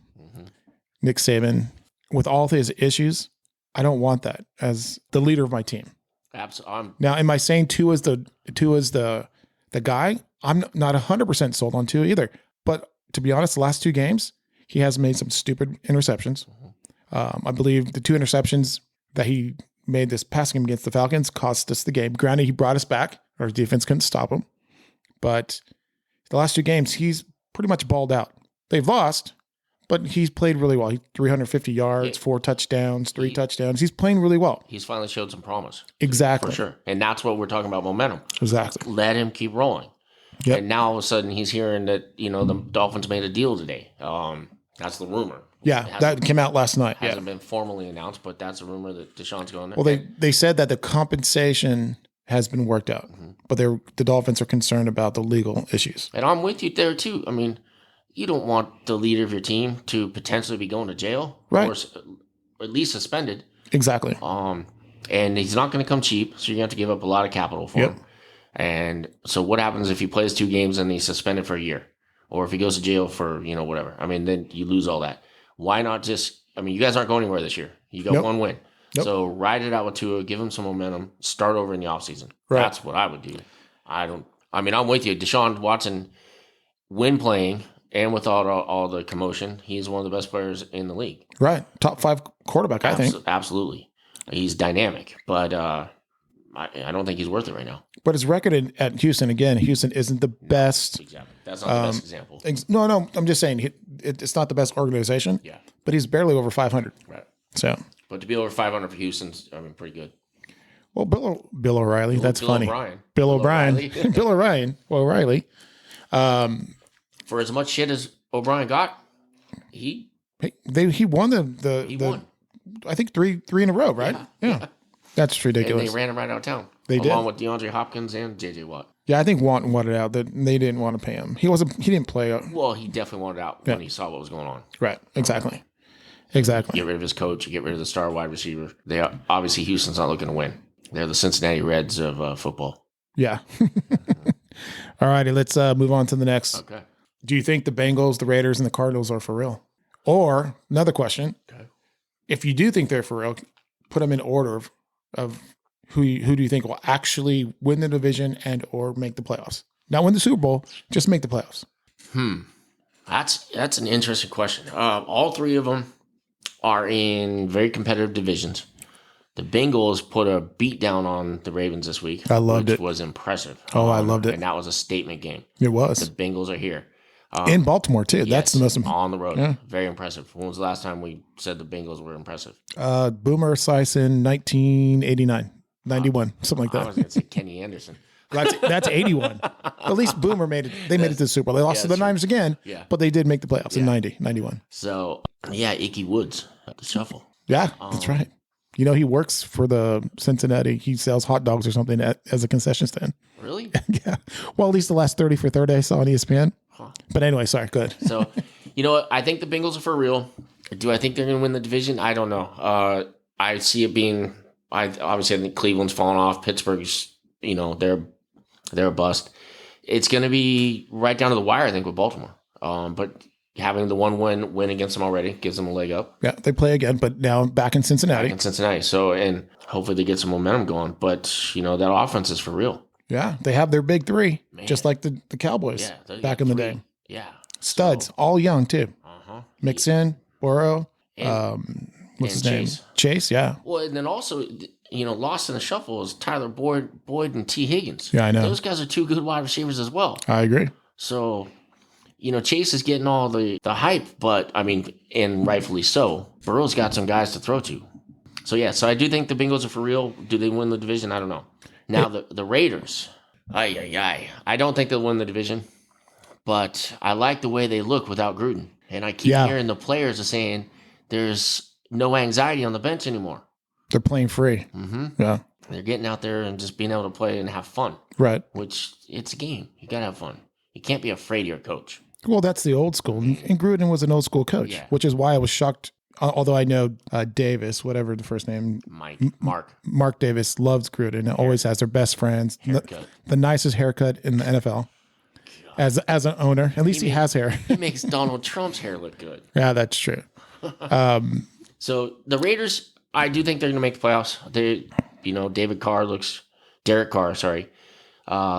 Nick Saban, with all of his issues, I don't want that as the leader of my team. Absolutely. Now, am I saying Tua is the guy? I'm not 100% sold on Tua either. But to be honest, the last 2 games, he has made some stupid interceptions. I believe the 2 interceptions that he made this passing game against the Falcons cost us the game. Granted, he brought us back. Our defense couldn't stop him. But the last 2 games, he's pretty much balled out. They've lost, but he's played really well. He's 350 yards, 4 touchdowns, 3 touchdowns. He's playing really well. He's finally showed some promise. Exactly. For sure. And that's what we're talking about, momentum. Exactly. Let him keep rolling. Yep. And now all of a sudden he's hearing that, the Dolphins made a deal today. That's the rumor. Yeah, that came out last night. Hasn't been formally announced, but that's a rumor that Deshaun's going there. Well, they said that the compensation has been worked out, but the Dolphins are concerned about the legal issues. And I'm with you there too. I mean, you don't want the leader of your team to potentially be going to jail, right? Or at least suspended. Exactly. And he's not going to come cheap, so you're going to have to give up a lot of capital for him. And so what happens if he plays 2 games and he's suspended for a year? Or if he goes to jail for, whatever. I mean, then you lose all that. Why not you guys aren't going anywhere this year. You got 1 win. Nope. So ride it out with Tua, give him some momentum, start over in the offseason. Right. That's what I would do. I'm with you. Deshaun Watson, when playing and with all the commotion, he's one of the best players in the league. Right. Top 5 quarterback, I think. Absolutely. He's dynamic, but I don't think he's worth it right now. But his record at Houston, again, Houston isn't the best. Exactly. That's not the best example. No, I'm just saying it's not the best organization. Yeah. But he's barely over 500. Right. So. But to be over 500 for Houston's, pretty good. Well, Bill O'Reilly, that's funny. O'Brien. Bill O'Brien. Bill O'Brien. O'Reilly. For as much shit as O'Brien got, he won the won. I think three in a row, right? Yeah. That's ridiculous. And they ran him right out of town. They did. Along with DeAndre Hopkins and J.J. Watt. Yeah, I think Watt wanted out. That they didn't want to pay him. He didn't play. Well, he definitely wanted out when he saw what was going on. Right. Exactly. Exactly. Get rid of his coach. Get rid of the star wide receiver. Obviously Houston's not looking to win. They're the Cincinnati Reds of football. Yeah. All righty. Let's move on to the next. Okay. Do you think the Bengals, the Raiders, and the Cardinals are for real? Or another question. Okay. If you do think they're for real, put them in order of who do you think will actually win the division and or make the playoffs? Not win the Super Bowl, just make the playoffs. That's an interesting question. All 3 of them are in very competitive divisions. The Bengals put a beat down on the Ravens this week. I loved it. Which was impressive. Oh, I loved it. And that was a statement game. It was. The Bengals are here. In Baltimore, too. Yes, that's the most important. On the road. Yeah. Very impressive. When was the last time we said the Bengals were impressive? Boomer Esiason, 1989, 91, something like that. I was going to say Kenny Anderson. That's 81. At least Boomer made it. They made it to the Super Bowl. They lost to the Niners again, but they did make the playoffs in 91. So, Ickey Woods at the shuffle. Yeah, that's right. He works for the Cincinnati. He sells hot dogs or something as a concession stand. Really? Yeah. Well, at least the last 30 for 30 I saw on ESPN. Huh. But anyway, sorry, go ahead. So, what? I think the Bengals are for real. Do I think they're going to win the division? I don't know. I see it being, I think Cleveland's fallen off. Pittsburgh's, they're a bust. It's going to be right down to the wire, I think, with Baltimore. But having the 1 win against them already gives them a leg up. Yeah, they play again, but now back in Cincinnati. So, and hopefully they get some momentum going. But, that offense is for real. Yeah, they have their big 3, just like the Cowboys back in the day. Yeah. Studs, all young, too. Mixon, Burrow, what's his name? Chase, yeah. Well, and then also, lost in the shuffle is Tyler Boyd and T. Higgins. Yeah, I know. Those guys are 2 good wide receivers as well. I agree. So, Chase is getting all the hype, but, and rightfully so. Burrow's got some guys to throw to. So, so I do think the Bengals are for real. Do they win the division? I don't know. Now, the Raiders, I don't think they'll win the division, but I like the way they look without Gruden. And I keep hearing the players are saying there's no anxiety on the bench anymore. They're playing free. Mm-hmm. Yeah. They're getting out there and just being able to play and have fun. Right. Which, it's a game. You got to have fun. You can't be afraid of your coach. Well, that's the old school. And Gruden was an old school coach, which is why I was shocked Although I know Davis, whatever the first name, Mark Davis loves Gruden and always has their best friends. The nicest haircut in the NFL. As an owner, at least he has hair. He makes Donald Trump's hair look good. Yeah, that's true. So the Raiders, I do think they're going to make the playoffs. Derek Carr,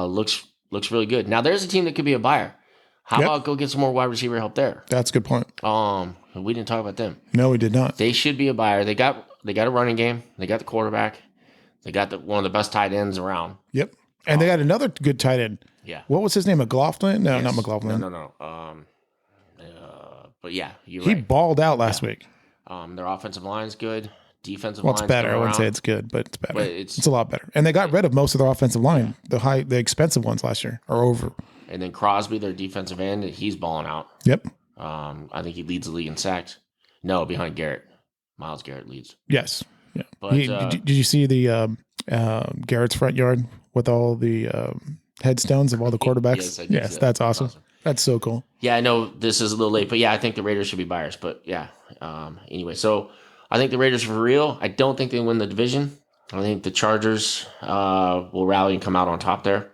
looks really good. Now there's a team that could be a buyer. How about go get some more wide receiver help there? That's a good point. We didn't talk about them. No, we did not. They should be a buyer. They got a running game. They got the quarterback. They got one of the best tight ends around. Yep. And they got another good tight end. Yeah. What was his name? McLaughlin? No, not McLaughlin. No. But yeah, he balled out last week. Their offensive line's good. Defensive line. It's better. I wouldn't say it's good, but it's better. It's a lot better. And they got rid of most of their offensive line. The expensive ones last year are over. And then Crosby, their defensive end, he's balling out. Yep. I think he leads the league in sacks. No, behind Garrett. Myles Garrett leads. Yes. Yeah. But, did you see the Garrett's front yard with all the headstones of all the quarterbacks? Yes, I did. Yes, that's awesome. That's so cool. Yeah, I know this is a little late, but yeah, I think the Raiders should be buyers. But yeah, anyway, so I think the Raiders are for real. I don't think they win the division. I think the Chargers will rally and come out on top there.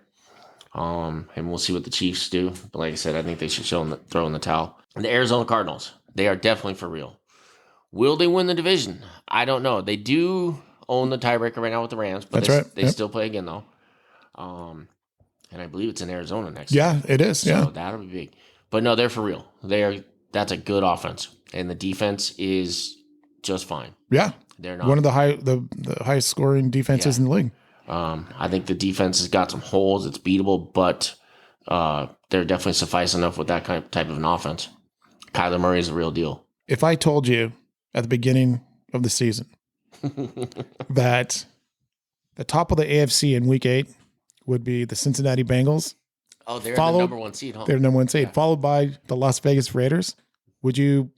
And we'll see what the Chiefs do. But like I said, I think they should throw in the towel. And the Arizona Cardinals, they are definitely for real. Will they win the division? I don't know. They do own the tiebreaker right now with the Rams, but they still play again though. And I believe it's in Arizona next year. Yeah, it is. So that'll be big. But no, they're for real. That's a good offense. And the defense is just fine. Yeah. They're not one of the highest scoring defenses in the league. I think the defense has got some holes. It's beatable, but they're definitely suffice enough with that type of an offense. Kyler Murray is a real deal. If I told you at the beginning of the season that the top of the AFC in Week 8 would be the Cincinnati Bengals. Oh, they're the number one seed, huh? They're number one seed, followed by the Las Vegas Raiders. Would you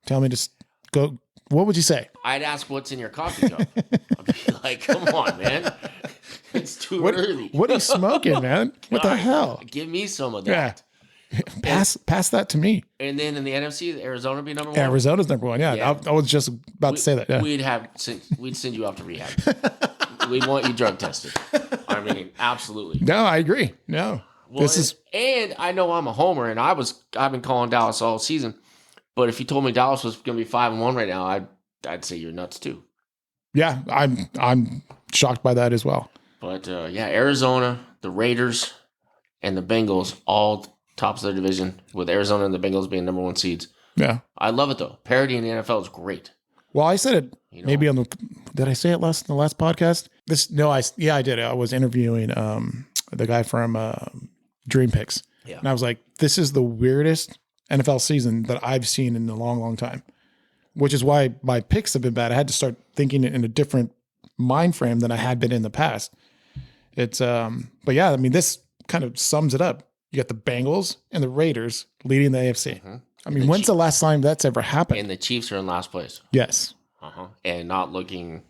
tell me to go? What would you say? I'd ask what's in your coffee cup. I'd be like, come on, man. It's too early. What are you smoking, man? What the hell? Give me some of that. Yeah. Pass that to me. And then in the NFC, Arizona would be number one? Arizona's number one, yeah. I was just about to say that. Yeah. We'd send you off to rehab. We'd want you drug tested. I mean, absolutely. No, I agree. No. Well, and I know I'm a homer, and I've been calling Dallas all season. But if you told me Dallas was going to be 5-1 right now, I'd say you're nuts too. Yeah, I'm shocked by that as well. But Arizona, the Raiders, and the Bengals all tops of their division, with Arizona and the Bengals being number one seeds. Yeah, I love it though. Parity in the NFL is great. Well, I said it maybe on did I say it in the last podcast? I did. I was interviewing the guy from Dream Picks, and I was like, this is the weirdest NFL season that I've seen in a long, long time, which is why my picks have been bad. I had to start thinking in a different mind frame than I had been in the past. It's, but yeah, I mean, this kind of sums it up. You got the Bengals and the Raiders leading the AFC. Mm-hmm. I mean, when's the last time that's ever happened? And the Chiefs are in last place. Yes. And not looking,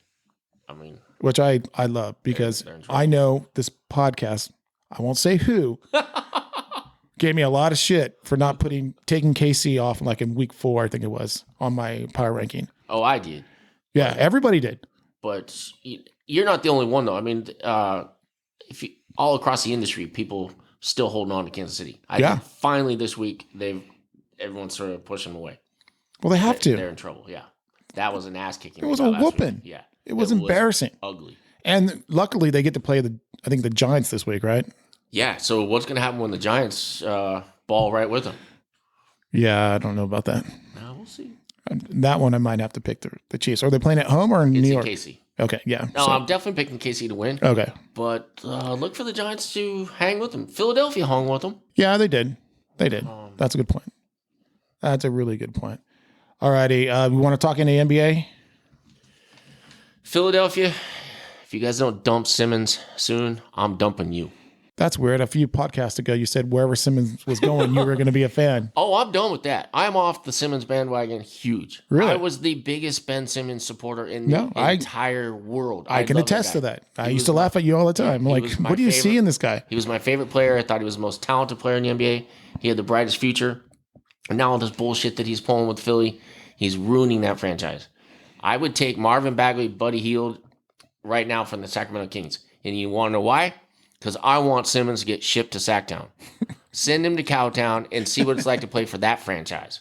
which I love because I know this podcast, I won't say who, gave me a lot of shit for not taking KC off in week 4, I think it was, on my power ranking. Oh, I did. Yeah, everybody did. But you're not the only one, though. I mean, all across the industry, people still holding on to Kansas City. I think finally this week, everyone's sort of pushing them away. Well, they have to. They're in trouble, yeah. That was an ass kicking. It was a whooping. Yeah. It was embarrassing. Ugly. And luckily, they get to play the Giants this week, right? Yeah. So what's going to happen when the Giants ball right with them? Yeah, I don't know about that. No, we'll see. That one I might have to pick the Chiefs. Are they playing at home or in New York? KC. Okay, yeah. No, I'm definitely picking KC to win. Okay. But look for the Giants to hang with them. Philadelphia hung with them. Yeah, they did. They did. That's a good point. That's a really good point. All righty. We want to talk in the NBA? Philadelphia, if you guys don't dump Simmons soon, I'm dumping you. That's weird. A few podcasts ago, you said wherever Simmons was going, you were going to be a fan. Oh, I'm done with that. I'm off the Simmons bandwagon huge. Really? I was the biggest Ben Simmons supporter in the entire world. I can attest to that. I used to laugh at you all the time. I'm like, what do you see in this guy? He was my favorite player. I thought he was the most talented player in the NBA. He had the brightest future. And now all this bullshit that he's pulling with Philly, He's ruining that franchise. I would take Marvin Bagley, Buddy Hield right now from the Sacramento Kings. And you want to know why? Because I want Simmons to get shipped to Sacktown. Send him to Cowtown and see what it's like to play for that franchise.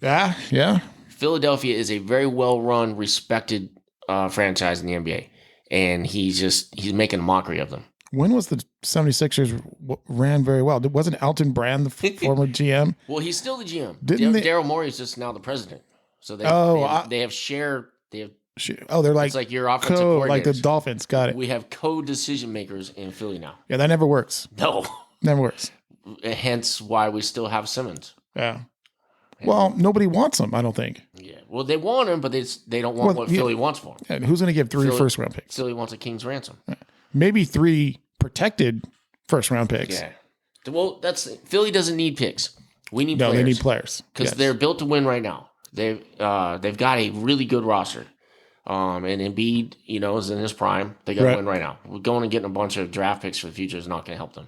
Yeah. Philadelphia is a very well-run, respected franchise in the NBA. And he's making a mockery of them. When was the 76ers ran very well? Wasn't Elton Brand the former GM? Well, he's still the GM. Didn't they- Daryl Morey is just now the president. So they have shared. They're like it's like your offensive coordinators. like the Dolphins. Got it. We have co-decision makers in Philly now. Yeah, that never works. No. Never works. Hence why we still have Simmons. Yeah. Well, nobody wants him, I don't think. Yeah. Well, they want him, but they don't want what Philly wants for him. And who's going to give 3 first-round picks? Philly wants a king's ransom. Maybe 3 protected first-round picks. Yeah. Well, Philly doesn't need picks. We need players. No, they need players. Because they're built to win right now. They've got a really good roster. And Embiid, is in his prime. They got to win right now. We're going and getting a bunch of draft picks for the future is not going to help them.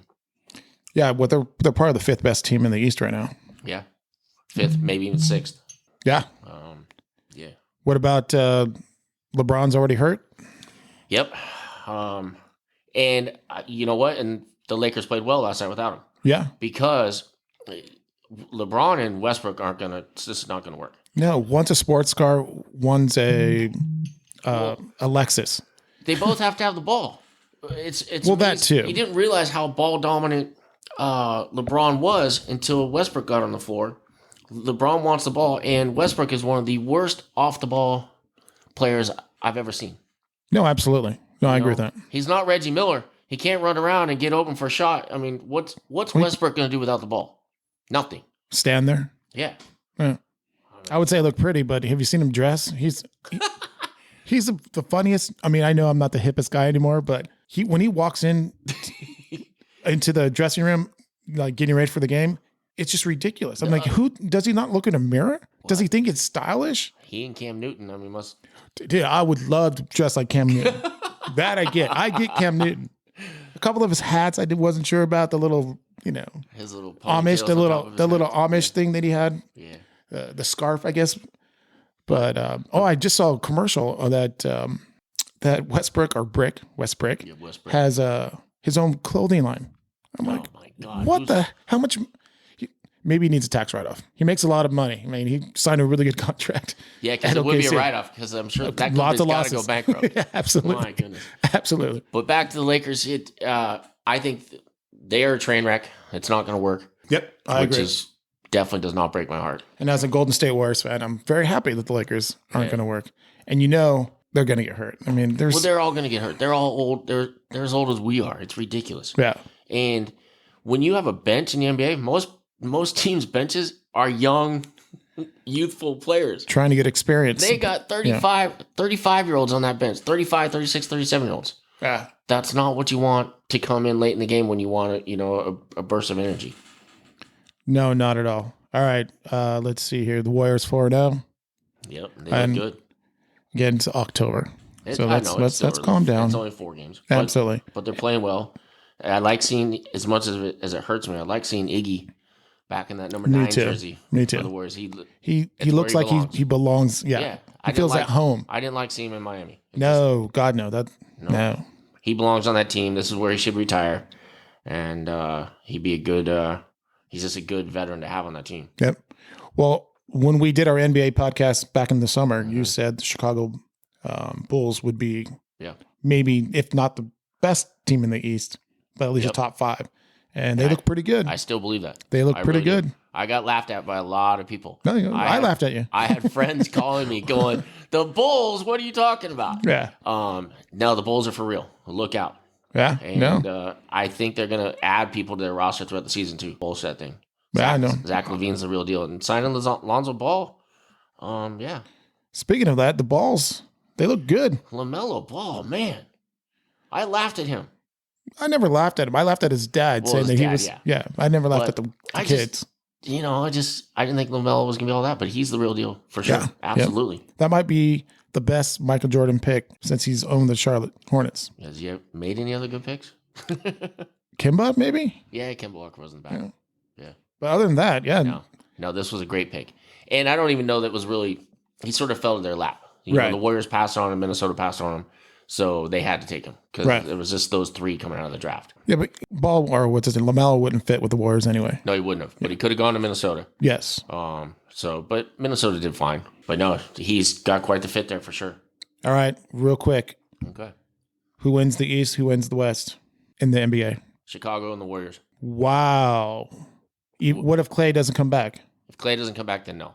Yeah, but they're part of the 5th best team in the East right now. Yeah. 5th, maybe even 6th. Yeah. Yeah. What about LeBron's already hurt? Yep. And you know what? And the Lakers played well last night without him. Yeah. Because LeBron and Westbrook this is not going to work. No, one's a sports car, one's a Lexus. They both have to have the ball. It's well, that too. You didn't realize how ball dominant LeBron was until Westbrook got on the floor. LeBron wants the ball, and Westbrook is one of the worst off the ball players I've ever seen. No, absolutely. No, I agree with that. He's not Reggie Miller. He can't run around and get open for a shot. I mean, what's Westbrook going to do without the ball? Nothing. Stand there. Yeah. I would say look pretty, but have you seen him dress? He's the funniest. I mean, I know I'm not the hippest guy anymore, but when he walks into the dressing room, like getting ready for the game, it's just ridiculous. I'm like, does he not look in a mirror? Does he think it's stylish? He and Cam Newton, must. Dude, I would love to dress like Cam Newton. That I get Cam Newton. A couple of his hats I wasn't sure about, the little, his little Amish, the little Amish thing that he had. Yeah. The scarf, I guess. But I just saw a commercial of that Westbrook has his own clothing line. I'm like, my God, what how much? Maybe he needs a tax write-off. He makes a lot of money. I mean, he signed a really good contract. Yeah, because it would be a write-off because I'm sure that company's got to go bankrupt. Yeah, absolutely. My goodness. Absolutely. But back to the Lakers, I think they are a train wreck. It's not going to work. Yep, I agree. Definitely does not break my heart. And as a Golden State Warriors fan, I'm very happy that the Lakers aren't going to work. And they're going to get hurt. I mean, they're all going to get hurt. They're all old. They're as old as we are. It's ridiculous. Yeah. And when you have a bench in the NBA, most teams' benches are young, youthful players. Trying to get experience. They got 35-year-olds on that bench, 35, 36, 37-year-olds. Yeah. That's not what you want to come in late in the game when you want a burst of energy. No, not at all. All right. Let's see here. The Warriors 4-0. Yep. They look good. Getting to October. So let's calm down. It's only 4 games. Absolutely. But they're playing well. I like seeing, as much as it hurts me, I like seeing Iggy back in that number 9 jersey. Me too. For the Warriors. He looks like he belongs. Yeah. He feels at home. I didn't like seeing him in Miami. God, no. No. He belongs on that team. This is where he should retire. And he'd be a good he's just a good veteran to have on that team. Yep. Well, when we did our NBA podcast back in the summer, you said the Chicago Bulls would be maybe, if not the best team in the East, but at least a top 5. And they look pretty good. I still believe that. They look pretty good. Do. I got laughed at by a lot of people. No, I laughed at you. I had friends calling me going, the Bulls, what are you talking about? Yeah. No, the Bulls are for real. Look out. Yeah. And I think they're going to add people to their roster throughout the season too. Bullshit thing. Yeah, I know. Zach LaVine's the real deal. And signing Lonzo Ball, yeah. Speaking of that, the Balls, they look good. LaMelo Ball, man. I laughed at him. I never laughed at him. I laughed at his dad saying that he was. Yeah, I never laughed at the kids. I didn't think LaMelo was going to be all that, but he's the real deal for sure. Yeah, absolutely. Yeah. That might be the best Michael Jordan pick since he's owned the Charlotte Hornets. Has he made any other good picks? Kemba, maybe? Yeah, Kemba Walker wasn't bad. Yeah. But other than that, yeah. No, this was a great pick. And I don't even know that was really, he sort of fell to their lap. You know, Right. the Warriors passed on him, Minnesota passed on him. So they had to take him because Right. it was just those three coming out of the draft. Yeah, but LaMelo wouldn't fit with the Warriors anyway. No, he wouldn't have, but he could have gone to Minnesota. Yes. But Minnesota did fine. But no, he's got quite the fit there for sure. All right, real quick. Okay. Who wins the East? Who wins the West in the NBA? Chicago and the Warriors. Wow. What if Clay doesn't come back? If Clay doesn't come back, then no.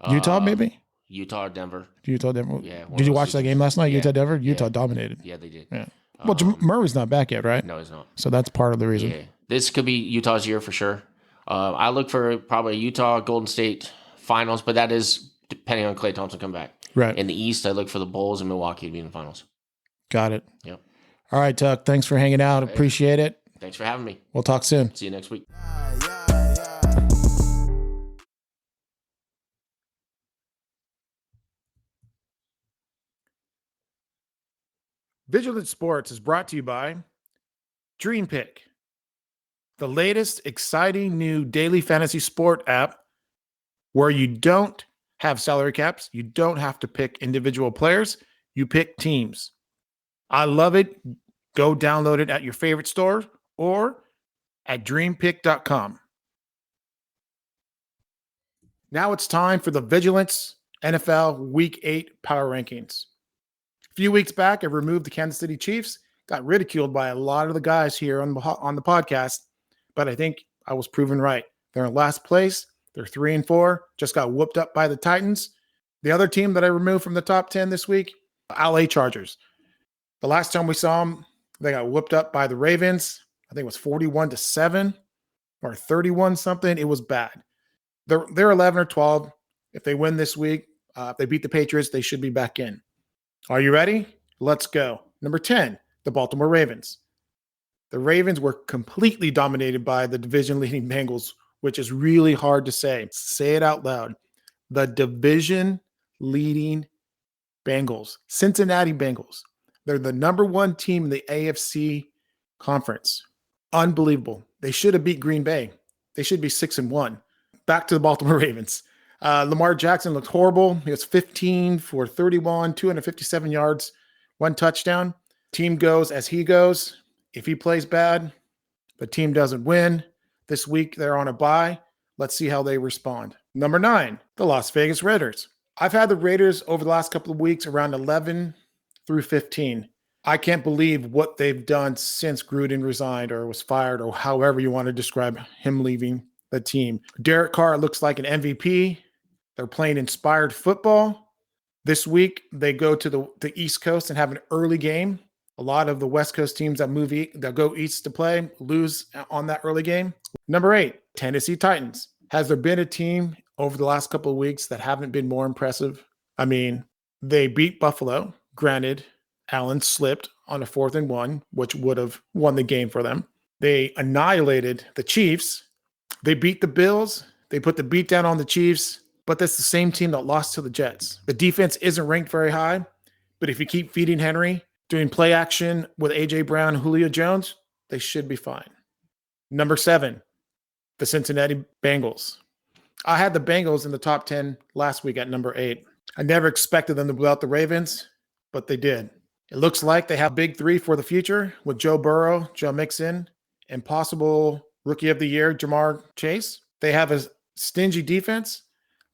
Utah, maybe? Utah or Denver. Utah, Denver. Yeah, one Did of you those watch two that game teams. last night? Yeah. Utah, Denver? Utah Yeah. dominated. Yeah, they did. Yeah. Well, Murray's not back yet, right? No, he's not. So that's part of the reason. Yeah. This could be Utah's year for sure. I look for probably Utah, Golden State finals, but that is depending on Klay Thompson come back. Right. In the East, I look for the Bulls and Milwaukee to be in the finals. Got it. Yep. All right, Tuck. Thanks for hanging out. Appreciate it. Thanks for having me. We'll talk soon. See you next week. Vigilant Sports is brought to you by Dream Pick, the latest exciting new daily fantasy sport app where you don't have salary caps. You don't have to pick individual players. You pick teams. I love it. Go download it at your favorite store or at dreampick.com. Now it's time for the Vigilance NFL Week 8 Power Rankings. A few weeks back, I removed the Kansas City Chiefs, got ridiculed by a lot of the guys here on the podcast, but I think I was proven right. They're in last place. They're 3-4, just got whooped up by the Titans. The other team that I removed from the top 10 this week, LA Chargers. The last time we saw them, they got whooped up by the Ravens. I think it was 41-7 or 31 something. It was bad. They're 11 or 12. If they win this week, if they beat the Patriots, they should be back in. Are you ready? Let's go. Number 10, the Baltimore Ravens. The Ravens were completely dominated by the division-leading Bengals, which is really hard to say. Say it out loud. The division-leading Bengals, Cincinnati Bengals. They're the number one team in the AFC conference. Unbelievable. They should have beat Green Bay. They should be 6-1. Back to the Baltimore Ravens. Lamar Jackson looked horrible. He was 15 for 31, 257 yards, 1 touchdown. Team goes as he goes. If he plays bad, the team doesn't win. This week, they're on a bye. Let's see how they respond. Number 9, the Las Vegas Raiders. I've had the Raiders over the last couple of weeks around 11 through 15. I can't believe what they've done since Gruden resigned or was fired or however you want to describe him leaving the team. Derek Carr looks like an MVP. They're playing inspired football. This week, they go to the East Coast and have an early game. A lot of the West Coast teams that go east to play lose on that early game. Number 8, Tennessee Titans. Has there been a team over the last couple of weeks that haven't been more impressive? I mean, they beat Buffalo. Granted, Allen slipped on a 4th and 1, which would have won the game for them. They annihilated the Chiefs. They beat the Bills. They put the beat down on the Chiefs, but that's the same team that lost to the Jets. The defense isn't ranked very high, but if you keep feeding Henry, doing play action with A.J. Brown and Julio Jones, they should be fine. Number 7, the Cincinnati Bengals. I had the Bengals in the top 10 last week at number 8. I never expected them to blow out the Ravens, but they did. It looks like they have big 3 for the future with Joe Burrow, Joe Mixon, and possible Rookie of the Year, Jamar Chase. They have a stingy defense.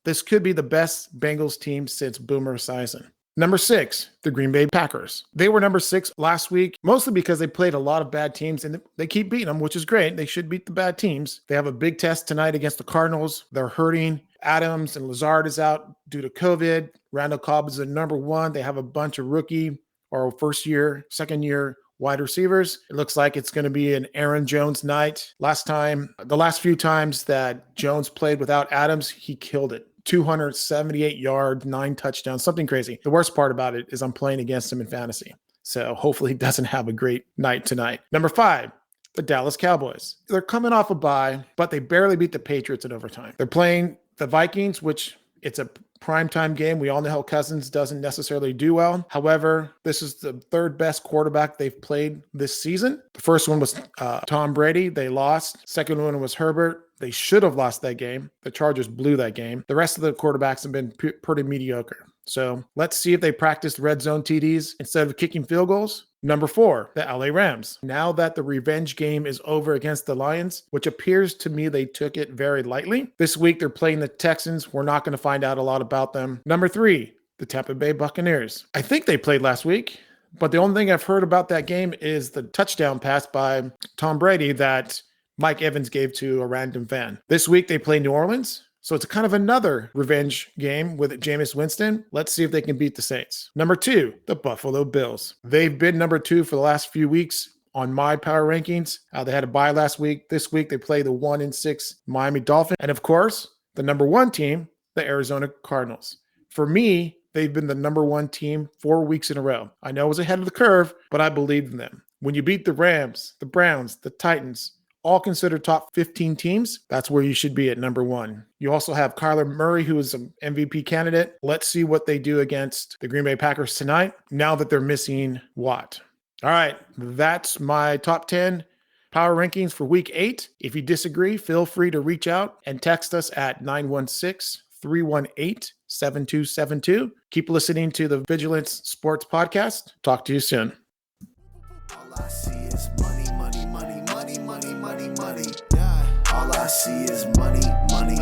This could be the best Bengals team since Boomer Esiason. Number 6, the Green Bay Packers. They were number 6 last week, mostly because they played a lot of bad teams, and they keep beating them, which is great. They should beat the bad teams. They have a big test tonight against the Cardinals. They're hurting. Adams and Lazard is out due to COVID. Randall Cobb is the number 1. They have a bunch of rookie or first-year, second-year wide receivers. It looks like it's going to be an Aaron Jones night. The last few times that Jones played without Adams, he killed it. 278 yards, 9 touchdowns, something crazy. The worst part about it is I'm playing against him in fantasy. So hopefully he doesn't have a great night tonight. Number 5, the Dallas Cowboys. They're coming off a bye, but they barely beat the Patriots in overtime. They're playing the Vikings, which It's a primetime game. We all know how Cousins doesn't necessarily do well. However, this is the third best quarterback they've played this season. The first one was Tom Brady. They lost. Second one was Herbert. They should have lost that game. The Chargers blew that game. The rest of the quarterbacks have been pretty mediocre. So let's see if they practiced red zone TDs instead of kicking field goals. Number 4, the LA Rams. Now that the revenge game is over against the Lions, which appears to me they took it very lightly. This week they're playing the Texans. We're not going to find out a lot about them. Number 3, the Tampa Bay Buccaneers. I think they played last week, but the only thing I've heard about that game is the touchdown pass by Tom Brady that Mike Evans gave to a random fan. This week they play New Orleans. So it's kind of another revenge game with Jameis Winston. Let's see if they can beat the Saints. Number 2, the Buffalo Bills. They've been number 2 for the last few weeks on my power rankings. They had a bye last week. This week they play the 1-6 Miami Dolphins. And of course, the number 1 team, the Arizona Cardinals. For me, they've been the number 1 team 4 weeks in a row. I know it was ahead of the curve, but I believed in them. When you beat the Rams, the Browns, the Titans, all considered top 15 teams, that's where you should be at number 1. You also have Kyler Murray, who is an MVP candidate. Let's see what they do against the Green Bay Packers tonight, now that they're missing Watt. All right, that's my top 10 power rankings for week 8. If you disagree, feel free to reach out and text us at 916-318-7272. Keep listening to the Vigilance Sports Podcast. Talk to you soon. All I see is money, money, money, money, money, money, money. Yeah. All I see is money, money,